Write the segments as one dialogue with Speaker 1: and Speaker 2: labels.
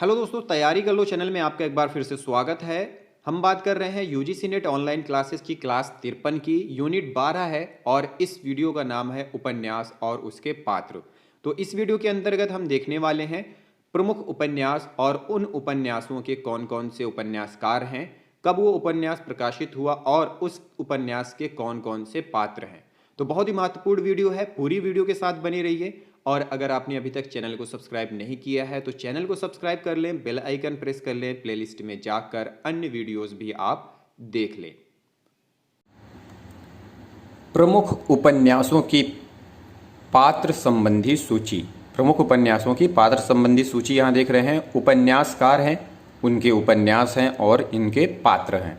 Speaker 1: Hello दोस्तों, तैयारी कर लो चैनल में आपका एक बार फिर से स्वागत है। हम बात कर रहे हैं यूजीसी नेट ऑनलाइन क्लासेस की क्लास 53 की यूनिट 12 है और इस वीडियो का नाम है उपन्यास और उसके पात्र। तो इस वीडियो के अंतर्गत हम देखने वाले हैं प्रमुख उपन्यास और उन उपन्यासों के कौन कौन से उपन्यासकार हैं, कब वो उपन्यास प्रकाशित हुआ और उस उपन्यास के कौन कौन से पात्र हैं। तो बहुत ही महत्वपूर्ण वीडियो है, पूरी वीडियो के साथ बने रहिए। और अगर आपने अभी तक चैनल को सब्सक्राइब नहीं किया है तो चैनल को सब्सक्राइब कर लें, बेल आइकन प्रेस कर लें, प्लेलिस्ट में जाकर अन्य वीडियोस भी आप देख लें। प्रमुख उपन्यासों की पात्र संबंधी सूची। प्रमुख उपन्यासों की पात्र संबंधी सूची यहाँ देख रहे हैं। उपन्यासकार हैं, उनके उपन्यास हैं और इनके पात्र हैं।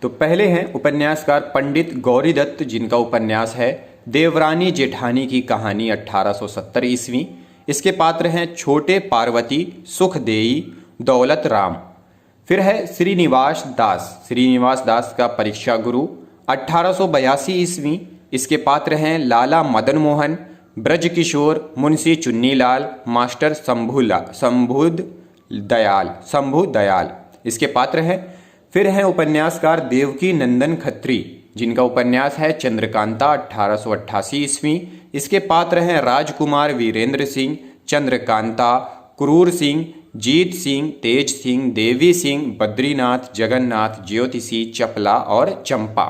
Speaker 1: तो पहले हैं उपन्यासकार पंडित गौरीदत्त, जिनका उपन्यास है देवरानी जेठानी की कहानी 1870 ईस्वी। इसके पात्र हैं छोटे पार्वती, सुखदेई, दौलत राम। फिर है श्रीनिवास दास। श्रीनिवास दास का परीक्षा गुरु 1882 ईस्वी। इसके पात्र हैं लाला मदन मोहन, ब्रजकिशोर, मुंशी चुन्नीलाल, मास्टर शंभु दयाल इसके पात्र हैं। फिर हैं उपन्यासकार देवकी नंदन खत्री, जिनका उपन्यास है चंद्रकांता 1888 ईस्वी। इसके पात्र हैं राजकुमार वीरेंद्र सिंह, चंद्रकांता, क्रूर सिंह, जीत सिंह, तेज सिंह, देवी सिंह, बद्रीनाथ, जगन्नाथ, ज्योतिषी, चपला और चंपा।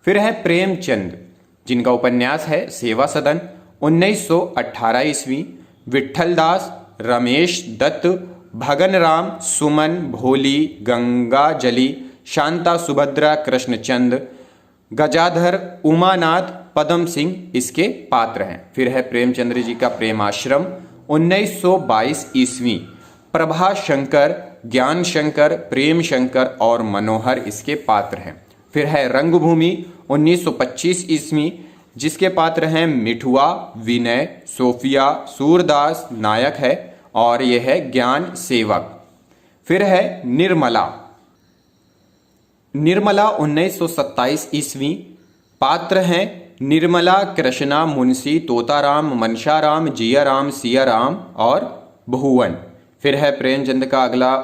Speaker 1: फिर है प्रेमचंद, जिनका उपन्यास है सेवा सदन 1918 ईस्वी। विट्ठल दास, रमेश दत्त, भगन राम, सुमन, भोली, गंगाजली, शांता सुभद्रा, कृष्णचंद, गजाधर, उमानाथ, पदम सिंह इसके पात्र हैं। फिर है प्रेमचंद्र जी का प्रेमाश्रम 1922 ईस्वी। प्रभा शंकर, ज्ञान शंकर, प्रेम शंकर और मनोहर इसके पात्र हैं। फिर है रंगभूमि 1925 ईस्वी, जिसके पात्र हैं मिठुआ, विनय, सोफिया, सूरदास नायक है और यह है ज्ञान सेवक। फिर है निर्मला 1927 ईस्वी। पात्र हैं निर्मला, कृष्णा, मुंशी, तोताराम, मनशाराम, जियाराम, सियाराम और भुवन। फिर है प्रेमचंद का अगला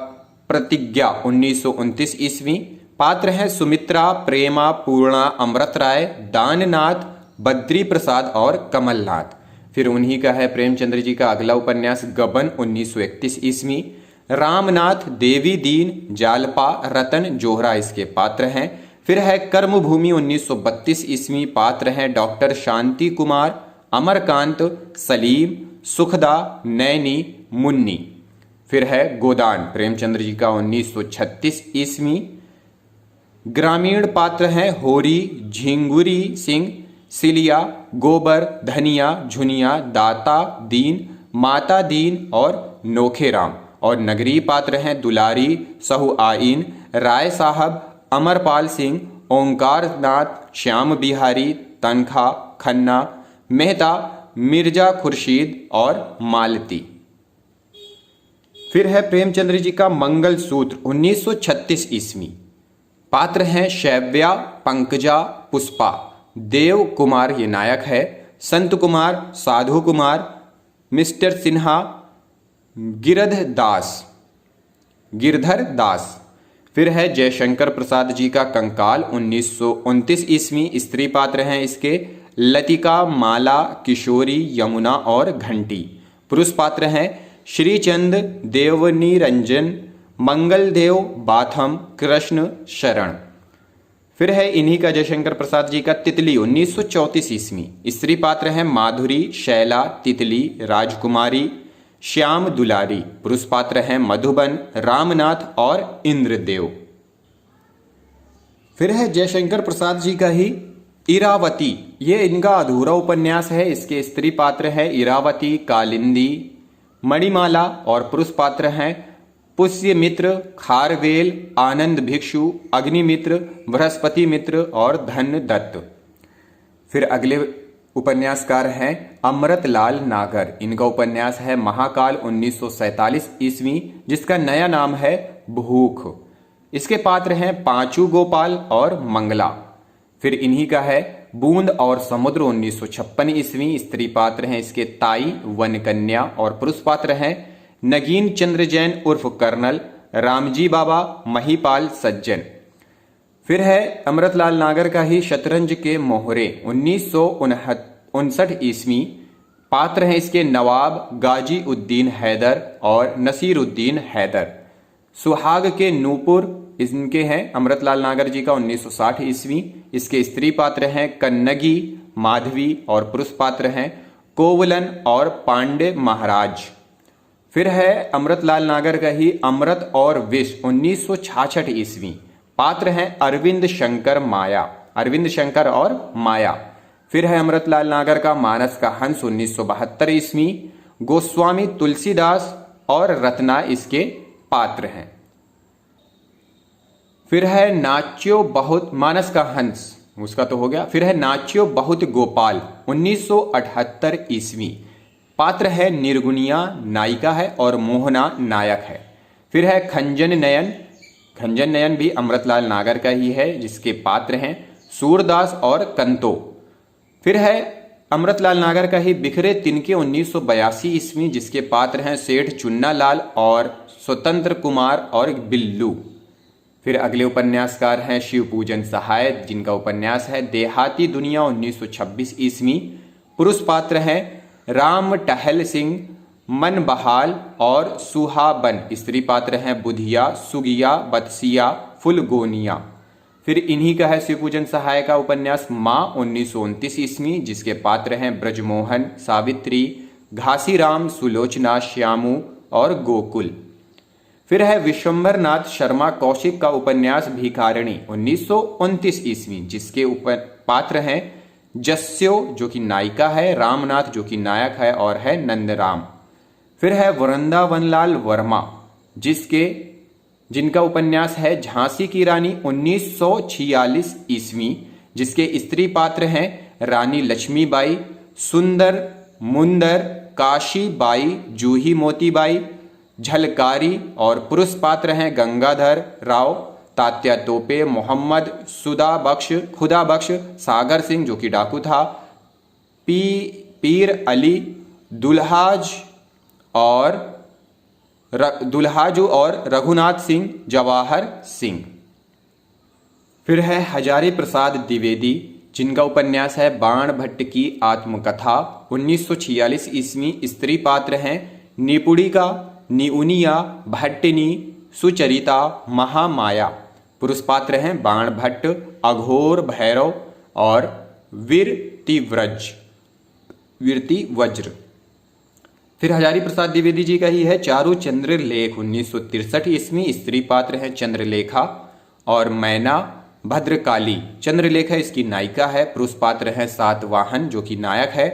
Speaker 1: प्रतिज्ञा 1929 ईस्वी। पात्र हैं सुमित्रा, प्रेमा, पूर्णा, अमृत राय, दाननाथ, बद्री प्रसाद और कमलनाथ। फिर उन्हीं का है प्रेमचंद्र जी का अगला उपन्यास गबन 1931 ईस्वी। रामनाथ, देवी दीन, जालपा, रतन, जोहरा इसके पात्र हैं। फिर है कर्मभूमि 1932 ईस्वी। पात्र हैं डॉक्टर शांति कुमार, अमरकांत, सलीम, सुखदा, नैनी, मुन्नी। फिर है गोदान प्रेमचंद्र जी का 1936 ईस्वी। ग्रामीण पात्र हैं होरी, झिंगुरी सिंह, सिलिया, गोबर, धनिया, झुनिया, दाता दीन, माता दीन और नोखेराम। और नगरीय पात्र हैं दुलारी, सहु आइन, राय साहब, अमरपाल सिंह, ओंकार नाथ, श्याम बिहारी, तनखा, खन्ना, मेहता, मिर्जा खुर्शीद और मालती। फिर है प्रेमचंद्र जी का मंगल सूत्र 1936 ईस्वी। पात्र हैं शैव्या, पंकजा, पुष्पा। देव कुमार ये नायक है, संत कुमार, साधु कुमार, मिस्टर सिन्हा, गिरधर दास। फिर है जयशंकर प्रसाद जी का कंकाल 1929 ईस्वी। स्त्री पात्र हैं इसके लतिका, माला, किशोरी, यमुना और घंटी। पुरुष पात्र हैं श्रीचंद, देवनिरंजन, मंगलदेव, बाथम, कृष्ण शरण। फिर है इन्हीं का जयशंकर प्रसाद जी का तितली 1934 ईस्वी। स्त्री पात्र हैं माधुरी, शैला, तितली, राजकुमारी, श्याम दुलारी। पुरुष पात्र हैं मधुबन, रामनाथ और इंद्रदेव। फिर है जयशंकर प्रसाद जी का ही इरावती। ये इनका अधूरा उपन्यास है। इसके स्त्री पात्र हैं इरावती, कालिंदी, मणिमाला और पुरुष पात्र हैं पुष्यमित्र, खारवेल, आनंद भिक्षु, अग्निमित्र, बृहस्पति मित्र और धन दत्त। फिर अगले उपन्यासकार हैं अमृतलाल नागर। इनका उपन्यास है महाकाल 1947 ईस्वी, जिसका नया नाम है भूख। इसके पात्र हैं पांचू गोपाल और मंगला। फिर इन्हीं का है बूंद और समुद्र 1956 ईस्वी। स्त्री पात्र हैं इसके ताई, वनकन्या और पुरुष पात्र हैं नगीन चंद्र जैन उर्फ कर्नल, रामजी बाबा, महिपाल सज्जन। फिर है अमृतलाल नागर का ही शतरंज के मोहरे 1959 ईस्वी। पात्र हैं इसके नवाब गाजी उद्दीन हैदर और नसीर उद्दीन हैदर। सुहाग के नूपुर इनके हैं अमृतलाल नागर जी का 1960 ईस्वी। इसके स्त्री पात्र हैं कन्नगी, माधवी और पुरुष पात्र हैं कोवलन और पांडे महाराज। फिर है अमृतलाल नागर का ही अमृत और विष 1966 ईस्वी। पात्र हैं अरविंद शंकर माया, अरविंद शंकर और माया। फिर है अमृतलाल नागर का मानस का हंस 1972 ईस्वी। गोस्वामी तुलसीदास और रत्ना इसके पात्र हैं। फिर है नाच्यो बहुत, मानस का हंस उसका तो हो गया। फिर है नाच्यो बहुत गोपाल 1978 ईस्वी। पात्र है निर्गुणिया नायिका है और मोहना नायक है। फिर है खंजन नयन, खंजन नयन भी अमृतलाल नागर का ही है जिसके पात्र हैं सूरदास और कंतो। फिर है अमृतलाल नागर का ही बिखरे तिनके 1982 ईस्वी जिसके पात्र हैं सेठ चुन्नालाल और स्वतंत्र कुमार और बिल्लू। फिर अगले उपन्यासकार हैं शिवपूजन सहाय जिनका उपन्यास है देहाती दुनिया 1926 ईस्वी। पुरुष पात्र हैं राम टहल सिंह, मन बहाल और सुहाबन। स्त्री पात्र हैं बुधिया, सुगिया, बतसिया, फुलगोनिया। फिर इन्हीं का है शिवपूजन सहाय का उपन्यास माँ 1929 ईस्वी जिसके पात्र हैं ब्रजमोहन, सावित्री, घासीराम, सुलोचना, श्यामू और गोकुल। फिर है विश्वंभर नाथ शर्मा कौशिक का उपन्यास भिखारिणी 1929 ईस्वी जिसके पात्र हैं जस्यो जो कि नायिका है, रामनाथ जो कि नायक है और है नंदराम। फिर है वृंदावनलाल वर्मा जिनका उपन्यास है झांसी की रानी 1946 ईस्वी जिसके स्त्री पात्र हैं रानी लक्ष्मीबाई, सुंदर मुंदर, काशी बाई, जूही मोतीबाई, झलकारी और पुरुष पात्र हैं गंगाधर राव, तात्या तोपे, मोहम्मद खुदा बख्श, सागर सिंह जो कि डाकू था, पीर अली, दुल्हाजू और रघुनाथ सिंह, जवाहर सिंह। फिर है हजारी प्रसाद द्विवेदी जिनका उपन्यास है बाण भट्ट की आत्मकथा 1946 ईस्वी। स्त्री पात्र हैं निपुणिका, निउनिया, भट्टिनी, सुचरिता, महामाया। पुरुष पात्र हैं बाण भट्ट, अघोर भैरव और वीरति वज्र। फिर हजारी प्रसाद द्विवेदी जी का ही है चारु चंद्रलेख 1963 ईस्वी। स्त्री पात्र हैं चंद्रलेखा और मैना, भद्रकाली। चंद्रलेखा इसकी नायिका है। पुरुष पात्र हैं सातवाहन जो कि नायक है,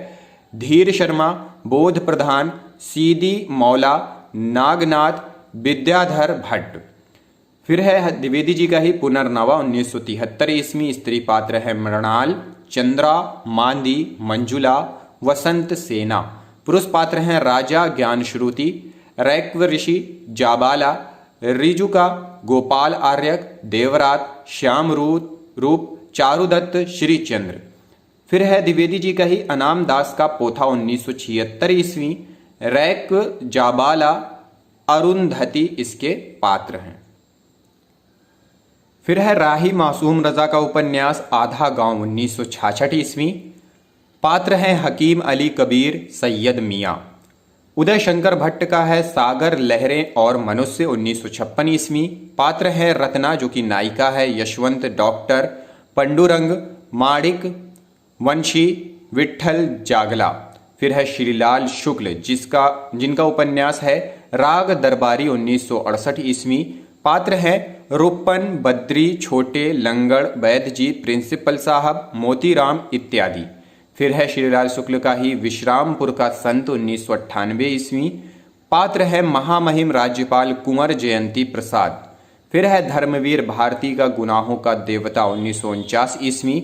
Speaker 1: धीर शर्मा, बोध प्रधान, सीदी मौला, नागनाथ, विद्याधर भट्ट। फिर है द्विवेदी जी का ही पुनर्नवा 1973 ईस्वी। स्त्री पात्र है मृणाल, चंद्रा, मांदी, मंजुला, वसंत सेना। पुरुष पात्र हैं राजा ज्ञानश्रुति, रैक्व ऋषि, जाबाला, रिजुका, गोपाल आर्यक, देवरात, श्याम रूप, चारुदत्त, श्रीचंद्र। फिर है द्विवेदी जी का ही अनाम दास का पोथा 1976 ईस्वी। रैक, जाबाला, अरुंधति इसके पात्र हैं। फिर है राही मासूम रजा का उपन्यास आधा गांव 1966 ईस्वी। पात्र हैं हकीम अली कबीर, सैयद मियाँ। उदय शंकर भट्ट का है सागर लहरें और मनुष्य 1956 ईस्वी। पात्र है रत्ना जो कि नायिका है, यशवंत, डॉक्टर, पंडुरंग, माणिक, वंशी, विठल जागला। फिर है श्रीलाल शुक्ल जिनका उपन्यास है राग दरबारी 1968 ईस्वी। पात्र हैं रूपन, बद्री, छोटे, लंगड़, वैद्य जी, प्रिंसिपल साहब, मोतीराम इत्यादि। फिर है श्रीलाल शुक्ल का ही विश्रामपुर का संत 1998 ईस्वी। पात्र है महामहिम राज्यपाल कुंवर जयंती प्रसाद। फिर है धर्मवीर भारती का गुनाहों का देवता 1949 ईस्वी।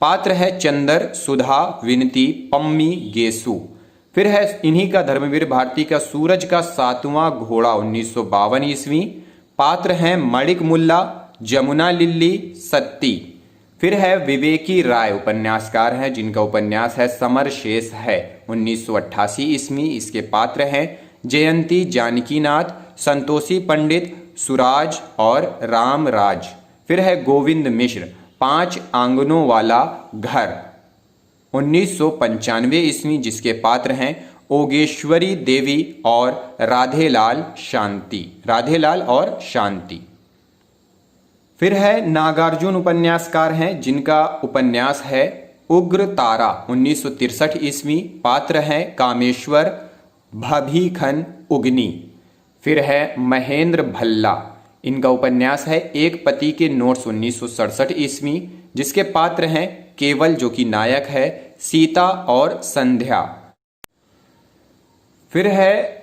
Speaker 1: पात्र है चंदर, सुधा, विनती, पम्मी, गेसु। फिर है इन्हीं का धर्मवीर भारती का सूरज का सातवां घोड़ा 1952 ईस्वी। पात्र हैं मणिक मुल्ला, जमुना लिल्ली, सत्ती। फिर है विवेकी राय उपन्यासकार हैं जिनका उपन्यास है समर शेष है 1988 ईस्वी। इसके पात्र हैं जयंती जानकीनाथ, संतोषी पंडित, सुराज और रामराज। फिर है गोविंद मिश्र, 5 आंगनों वाला घर, 1995 ईस्वी, जिसके पात्र हैं ओगेश्वरी देवी और राधेलाल और शांति। फिर है नागार्जुन उपन्यासकार हैं जिनका उपन्यास है उग्र तारा, 1963 ईस्वी, पात्र हैं कामेश्वर भभीखन उगनी। फिर है महेंद्र भल्ला, इनका उपन्यास है एक पति के नोट्स, 1967 ईस्वी, जिसके पात्र हैं केवल जो कि नायक है सीता और संध्या। फिर है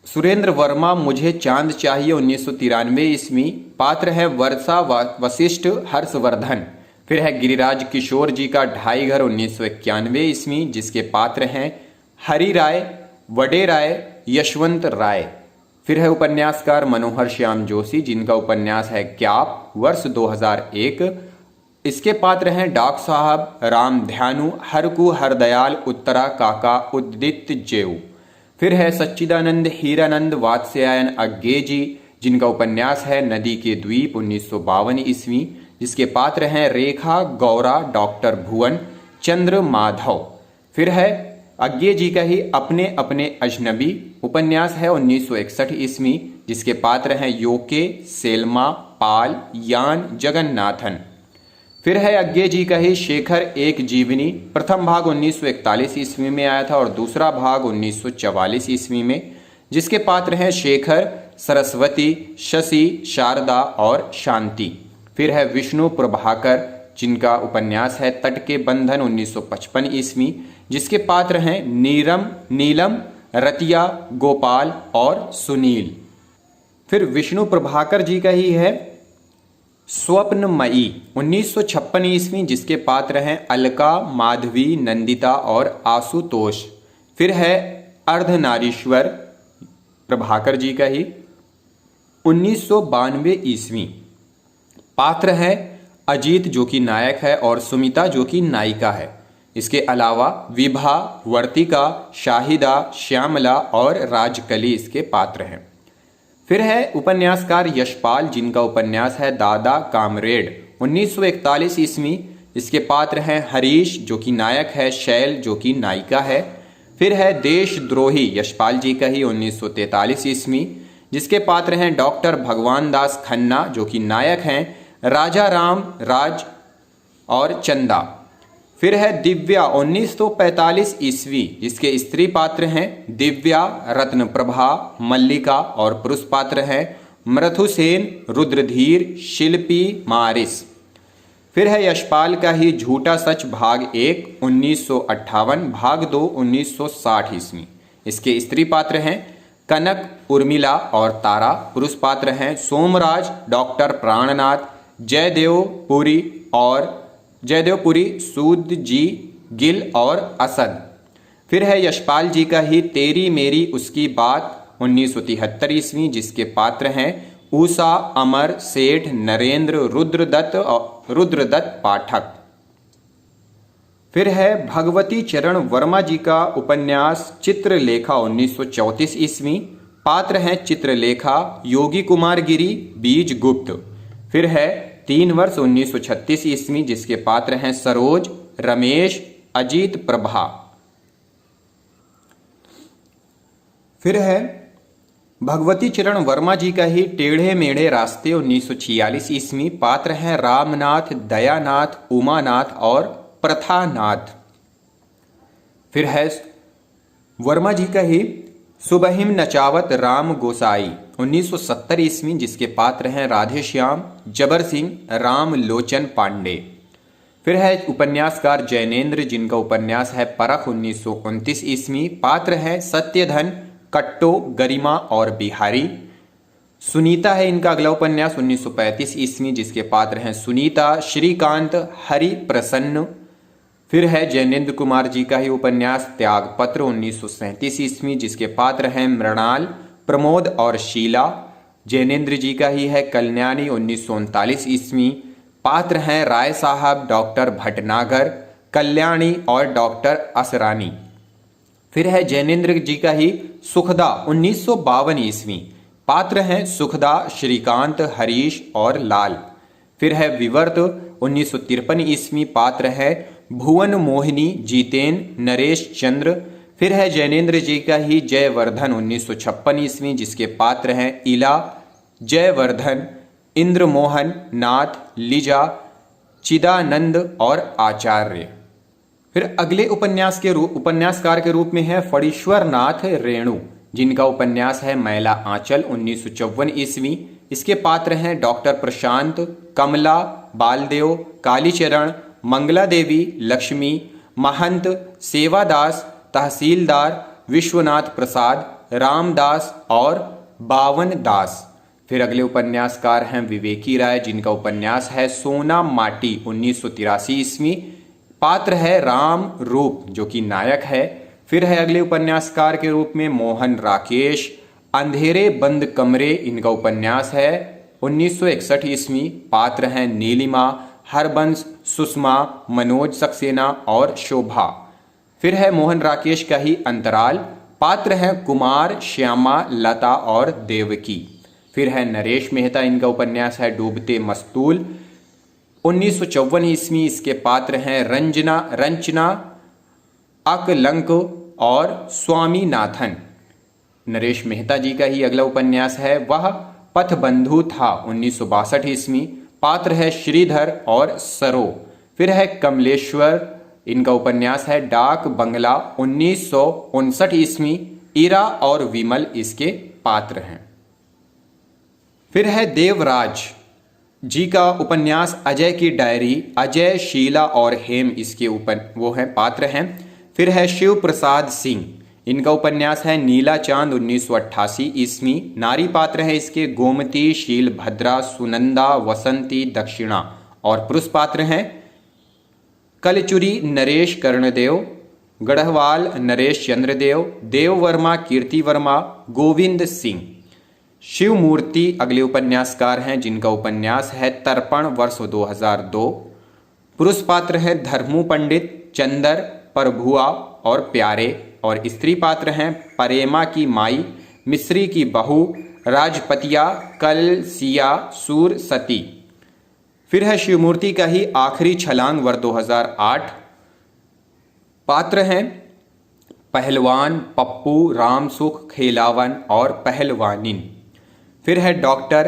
Speaker 1: सुरेंद्र वर्मा, मुझे चांद चाहिए, 1993 ईस्वी, पात्र है वर्षा वशिष्ठ हर्षवर्धन। फिर है गिरिराज किशोर जी का ढाई घर, 1991 ईस्वी, जिसके पात्र हैं हरि राय, वडे राय, यशवंत राय। फिर है उपन्यासकार मनोहर श्याम जोशी, जिनका उपन्यास है क्याप, वर्ष 2001, इसके पात्र हैं डॉक्टर साहब, राम ध्यानु, हरकू हरदयाल, उत्तरा काका, उदित जेऊ। फिर है सच्चिदानंद हीरानंद वात्स्यायन अज्ञे जी, जिनका उपन्यास है नदी के द्वीप, 1952 ईस्वी, जिसके पात्र हैं रेखा, गौरा, डॉक्टर भुवन चंद्र माधव। फिर है अज्ञे जी का ही अपने अपने अजनबी, उपन्यास है 1961 ईस्वी, जिसके पात्र हैं योके, सेल्मा, पाल, यान, जगन्नाथन। फिर है अज्ञे जी का ही शेखर एक जीवनी, प्रथम भाग 1941 ईस्वी में आया था और दूसरा भाग 1944 ईस्वी में, जिसके पात्र हैं शेखर, सरस्वती, शशि, शारदा और शांति। फिर है विष्णु प्रभाकर, जिनका उपन्यास है तट के बंधन, 1955 ईस्वी, जिसके पात्र हैं नीलम, रतिया, गोपाल और सुनील। फिर विष्णु प्रभाकर जी का ही है स्वप्नमयी, 1956 ईस्वी, जिसके पात्र हैं अलका, माधवी, नंदिता और आशुतोष। फिर है अर्धनारीश्वर, प्रभाकर जी का ही, 1992 ईस्वी, पात्र है अजीत जो कि नायक है और सुमिता जो कि नायिका है। इसके अलावा विभा, वर्तिका, शाहिदा, श्यामला और राजकली इसके पात्र हैं। फिर है उपन्यासकार यशपाल, जिनका उपन्यास है दादा कामरेड, 1941 ईस्वी, इसके पात्र हैं हरीश जो कि नायक है, शैल जो कि नायिका है। फिर है देशद्रोही, यशपाल जी का ही, 1943 ईस्वी, जिसके पात्र हैं डॉक्टर भगवान दास खन्ना जो कि नायक हैं, राजा राम, राज और चंदा। फिर है दिव्या, 1945 ईस्वी, जिसके स्त्री पात्र हैं दिव्या, रत्न प्रभा, मल्लिका और पुरुष पात्र हैं मृथुसेन, रुद्रधीर, शिल्पी, मारिस। फिर है यशपाल का ही झूठा सच भाग 1, 1958, भाग 2, 1960 ईस्वी, इसके स्त्री पात्र हैं कनक, उर्मिला और तारा। पुरुष पात्र हैं सोमराज, डॉक्टर प्राणनाथ, जयदेवपुरी, सूद जी, गिल और असद। फिर है यशपाल जी का ही तेरी मेरी उसकी बात, 1973 ईस्वी, जिसके पात्र हैं उषा, अमर, सेठ, नरेंद्र, रुद्रदत्त पाठक। फिर है भगवती चरण वर्मा जी का उपन्यास चित्रलेखा, 1934 ईस्वी, पात्र हैं चित्रलेखा, योगी कुमार गिरी, बीज गुप्त। फिर है 3 वर्ष, 1936 ईस्वी, जिसके पात्र हैं सरोज, रमेश, अजीत प्रभा। फिर है भगवती चरण वर्मा जी का ही टेढ़े मेढ़े रास्ते, 1946 ईस्वी, पात्र हैं रामनाथ, दयानाथ, उमानाथ और प्रथानाथ। फिर है वर्मा जी का ही सुबहिम नचावत राम गोसाई, 1970 ईस्वी, जिसके पात्र हैं राधेश्याम, जबर सिंह, राम लोचन पांडे। फिर है उपन्यासकार जैनेन्द्र, जिनका उपन्यास है परख, 1929 ईस्वी, पात्र हैं सत्यधन, कट्टो, गरिमा और बिहारी। सुनीता है इनका अगला उपन्यास, 1935 ईस्वी, जिसके पात्र हैं सुनीता, श्रीकांत, हरि प्रसन्न। फिर है जैनेन्द्र कुमार जी का ही उपन्यास त्यागपत्र, 1937 ईस्वी, जिसके पात्र हैं मृणाल, प्रमोद और शीला। जैनेन्द्र जी का ही है कल्याणी, 1939 ईस्वी, पात्र हैं राय साहब, डॉक्टर भटनागर, कल्याणी और डॉक्टर असरानी। फिर है जैनेन्द्र जी का ही सुखदा 1952 ईस्वी, पात्र हैं सुखदा, श्रीकांत, हरीश और लाल। फिर है विवर्त 1953 ईस्वी, पात्र है भुवन मोहिनी, जीतेन, नरेश चंद्र। फिर है जैनेन्द्र जी का ही जयवर्धन 1956 ईस्वी, जिसके पात्र हैं इला, जयवर्धन, इंद्रमोहन, नाथ, लिजा, चिदानंद और आचार्य। फिर अगले उपन्यासकार के रूप में है फणीश्वर नाथ रेणु, जिनका उपन्यास है मैला आंचल 1954 ईस्वी। इसके पात्र हैं डॉक्टर प्रशांत, कमला, बालदेव, कालीचरण, मंगला देवी, लक्ष्मी, महंत, सेवादास, तहसीलदार, विश्वनाथ प्रसाद, रामदास और बावन दास। फिर अगले उपन्यासकार हैं विवेकी राय, जिनका उपन्यास है सोना माटी 1983 ईस्वी, पात्र है राम रूप जो कि नायक है। फिर है अगले उपन्यासकार के रूप में मोहन राकेश, अंधेरे बंद कमरे, इनका उपन्यास है 1961 ईस्वी, पात्र हैं नीलिमा, हरबंस, सुषमा, मनोज सक्सेना और शोभा। फिर है मोहन राकेश का ही अंतराल, पात्र हैं कुमार, श्यामा, लता और देवकी। फिर है नरेश मेहता, इनका उपन्यास है डूबते मस्तूल 1954 ईस्वी, इसके पात्र हैं रंजना, अकलंक और स्वामीनाथन। नरेश मेहता जी का ही अगला उपन्यास है वह पथबंधु था 1962 ईस्वी, पात्र है श्रीधर और सरो। फिर है कमलेश्वर, इनका उपन्यास है डाक बंगला 1959 ईस्वी, इरा और विमल इसके पात्र हैं। फिर है देवराज जी का उपन्यास अजय की डायरी, अजय, शीला और हेम इसके वो हैं पात्र हैं। फिर है शिव प्रसाद सिंह, इनका उपन्यास है नीला चांद 1988 ईस्वी, नारी पात्र है इसके गोमती, शीलभद्रा, सुनंदा, वसंती, दक्षिणा और पुरुष पात्र हैं कलचुरी नरेश कर्णदेव, गढ़वाल नरेश चंद्रदेव, देव वर्मा, कीर्ति वर्मा, गोविंद सिंह। शिव मूर्ति अगले उपन्यासकार हैं, जिनका उपन्यास है तर्पण वर्ष 2002। पुरुष पात्र हैं धर्मू पंडित, चंदर, प्रभुआ और प्यारे, और स्त्री पात्र हैं परेमा की माई, मिश्री की बहू, राजपतिया, कलसिया, सूर, सती। फिर है शिवमूर्ति का ही आखिरी छलांग वर्ष 2008, पात्र हैं पहलवान, पप्पू, रामसुख, खेलावन और पहलवानिन। फिर है डॉक्टर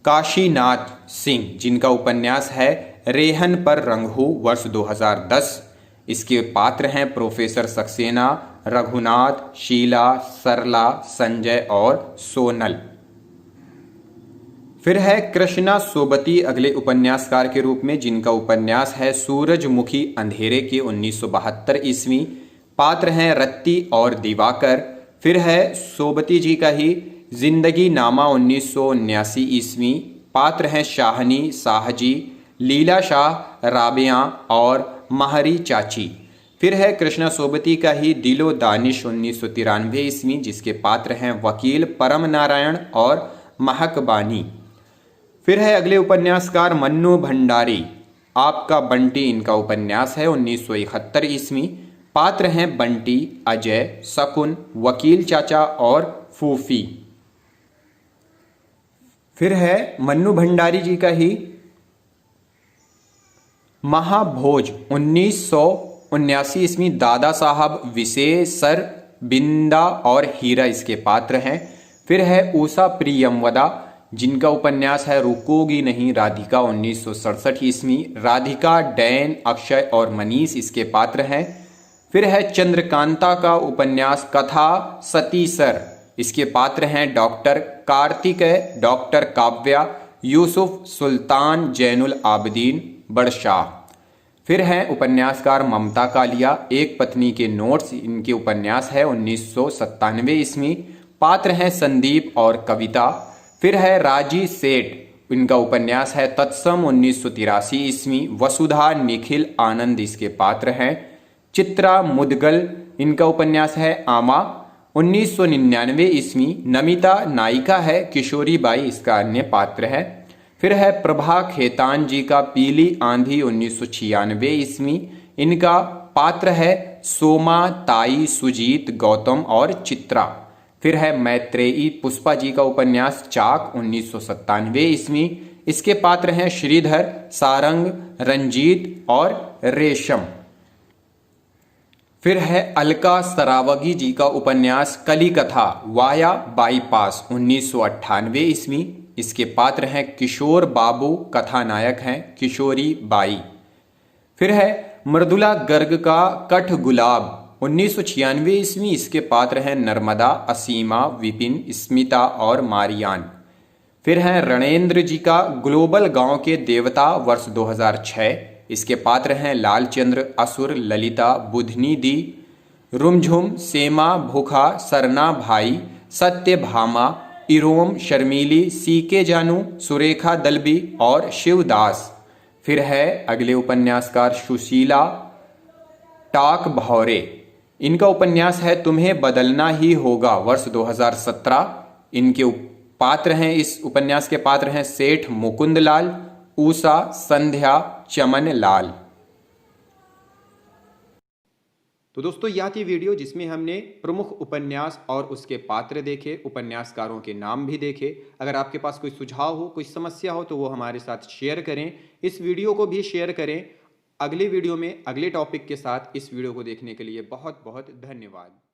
Speaker 1: काशीनाथ सिंह, जिनका उपन्यास है रेहन पर रंगहू वर्ष 2010, इसके पात्र हैं प्रोफेसर सक्सेना, रघुनाथ, शीला, सरला, संजय और सोनल। फिर है कृष्णा सोबती अगले उपन्यासकार के रूप में, जिनका उपन्यास है सूरजमुखी अंधेरे के 1972 ईस्वी, पात्र हैं रत्ती और दिवाकर। फिर है सोबती जी का ही जिंदगी नामा 1979 ईस्वी, पात्र हैं शाहनी, साहजी, लीला शाह, राबिया और महरी चाची। फिर है कृष्णा सोबती का ही दिलो दानिश 1993 ईस्वी, जिसके पात्र हैं वकील परम नारायण और महक बानी। फिर है अगले उपन्यासकार मन्नू भंडारी, आपका बंटी, इनका उपन्यास है 1971 ईस्वी, पात्र हैं बंटी, अजय, शकुन, वकील चाचा और फूफी। फिर है मन्नू भंडारी जी का ही महाभोज 1979 ईस्वी, दादा साहब, विशेषर, बिंदा और हीरा इसके पात्र हैं। फिर है उषा प्रियमवदा, जिनका उपन्यास है रुकोगी नहीं राधिका 1967 ईस्वी, राधिका, डैन, अक्षय और मनीष इसके पात्र हैं। फिर है चंद्रकांता का उपन्यास कथा सतीसर, इसके पात्र हैं डॉक्टर कार्तिकेय, डॉक्टर काव्या, यूसुफ, सुल्तान, जैनुल आबदीन, बड़शाह। फिर हैं उपन्यासकार ममता कालिया, एक पत्नी के नोट्स, इनके उपन्यास है 1997 ईस्वी, पात्र हैं संदीप और कविता। फिर है राजी सेठ, इनका उपन्यास है तत्सम 1983 ईस्वी, वसुधा, निखिल, आनंद इसके पात्र हैं। चित्रा मुदगल, इनका उपन्यास है आमा 1999 ईस्वी, नमिता नायिका है, किशोरी बाई इसका अन्य पात्र है। फिर है प्रभा खेतान जी का पीली आंधी 1996 ईस्वी, इनका पात्र है सोमा, ताई, सुजीत, गौतम और चित्रा। फिर है मैत्रेयी पुष्पा जी का उपन्यास चाक 1997 ईस्वी। इसके पात्र हैं श्रीधर, सारंग, रंजीत और रेशम। फिर है अलका सरावगी जी का उपन्यास कली कथा वाया बाईपास 1998 ईस्वी। इसके पात्र हैं किशोर बाबू, कथानायक हैं किशोरी बाई। फिर है मृदुला गर्ग का कठ गुलाब 1996 ईस्वी। इसके पात्र हैं नर्मदा, असीमा, विपिन, स्मिता और मारियान। फिर है रणेंद्र जी का ग्लोबल गांव के देवता वर्ष 2006। इसके पात्र हैं लालचंद्र, असुर, ललिता, बुधनी दी, रुमझुम, सेमा, भूखा, सरना भाई, सत्यभामा, इरोम, शर्मीली, सीके जानू, सुरेखा दलबी और शिवदास। फिर है अगले उपन्यासकार सुशीला टाक भौरे। इनका उपन्यास है तुम्हें बदलना ही होगा वर्ष 2017। इनके पात्र हैं, इस उपन्यास के पात्र हैं सेठ मुकुंद लाल, उषा, संध्या, चमन लाल। तो दोस्तों यह थी वीडियो जिसमें हमने प्रमुख उपन्यास और उसके पात्र देखे, उपन्यासकारों के नाम भी देखे। अगर आपके पास कोई सुझाव हो, कोई समस्या हो तो वो हमारे साथ शेयर करें। इस वीडियो को भी शेयर करें। अगले वीडियो में अगले टॉपिक के साथ इस वीडियो को देखने के लिए बहुत बहुत धन्यवाद।